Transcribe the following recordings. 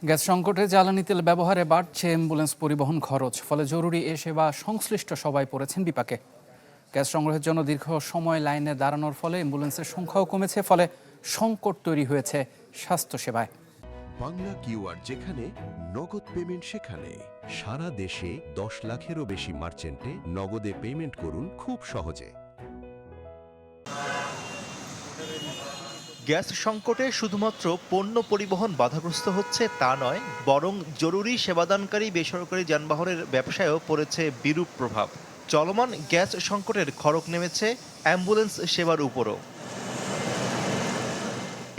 Gas সংকটে জ্বালানি তেল ব্যবহারে বাড়ছে অ্যাম্বুলেন্স পরিবহন খরচ, ফলে জরুরি এ সেবা সংশ্লিষ্ট সবাই পড়েছেন বিপাকে। গ্যাস সংগ্রহের জন্য দীর্ঘ সময় লাইনে দাঁড়ানোর ফলে অ্যাম্বুলেন্সের সংখ্যাও কমেছে, ফলে সংকট তৈরি হয়েছে স্বাস্থ্যসেবায়। বাংলা কিউআর যেখানে নগদ পেমেন্ট সেখানে। সারা দেশে 10 লাখেরও বেশি মার্চেন্টে নগদে পেমেন্ট করুন খুব সহজে। গ্যাস সংকটে শুধুমাত্র পণ্য পরিবহন বাধাগ্রস্ত হচ্ছে তা নয়, বরং জরুরি সেবাদানকারী বেসরকারি যানবাহনের ব্যবসায়ও পড়েছে বিরূপ প্রভাব। চলমান গ্যাস সংকটের খড়ক নেমেছে অ্যাম্বুলেন্স সেবার উপরও।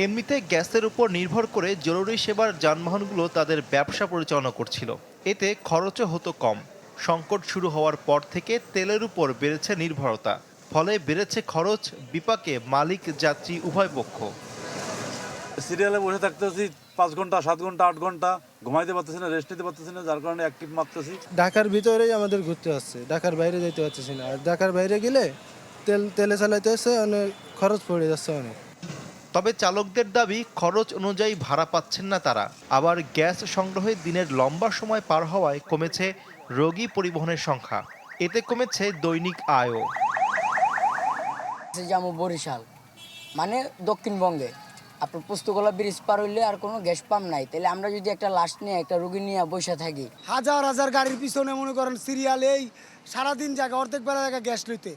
এমনিতে গ্যাসের উপর নির্ভর করে জরুরি সেবার যানবাহনগুলো তাদের ব্যবসা পরিচালনা করছিল, এতে খরচও হতো কম। সংকট শুরু হওয়ার পর থেকে তেলের উপর বেড়েছে নির্ভরতা, ফলে বেড়েছে খরচ, বিপাকে মালিক যাত্রী উভয় পক্ষ। সিরিয়ালে বসে থাকতেছি 5 ঘন্টা 7 ঘন্টা 8 ঘন্টা, ঘুমাইতে পারতেছি না, রেস্ট নিতে পারতেছি না, যার কারণে অ্যাক্টিভ মারতেছি। ঢাকার ভিতরেই আমাদের ঘুরতে হচ্ছে, ঢাকার বাইরে যেতে পারতেছি না। আর ঢাকার বাইরে গেলে তেলে চালাইতে হচ্ছে, অনেক খরচ পড়ে যাচ্ছে অনেক। তবে চালকদের দাবি, খরচ অনুযায়ী ভাড়া পাচ্ছেন না তারা। আবার গ্যাস সংগ্রহে দিনের লম্বা সময় পার হওয়ায় কমেছে রোগী পরিবহনের সংখ্যা, এতে কমেছে দৈনিক আয়ও। যেমন বরিশাল মানে দক্ষিণবঙ্গে আপনার পুস্তকলা ব্রিজ পার হইলে আর কোনো গ্যাস পাম্প নাই, তাহলে আমরা যদি একটা লাশ নিয়ে একটা রোগী নিয়ে বসে থাকি, হাজার হাজার গাড়ির পিছনে মনে করেন সিরিয়ালেই সারাদিন জায়গা, অর্ধেক বেলা জায়গা গ্যাস লইতে।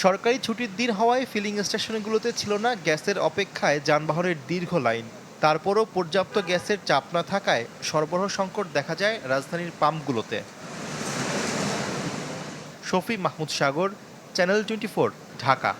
সরকারি ছুটির দিন হওয়ায় ফিলিং স্টেশনগুলোতে ছিল না গ্যাসের অপেক্ষায় যানবাহনের দীর্ঘ লাইন। তারপরও পর্যাপ্ত গ্যাসের চাপ না থাকায় সরবরাহ সংকট দেখা যায় রাজধানীর পাম্পগুলোতে। শফি মাহমুদ সাগর, চ্যানেল 24, ঢাকা।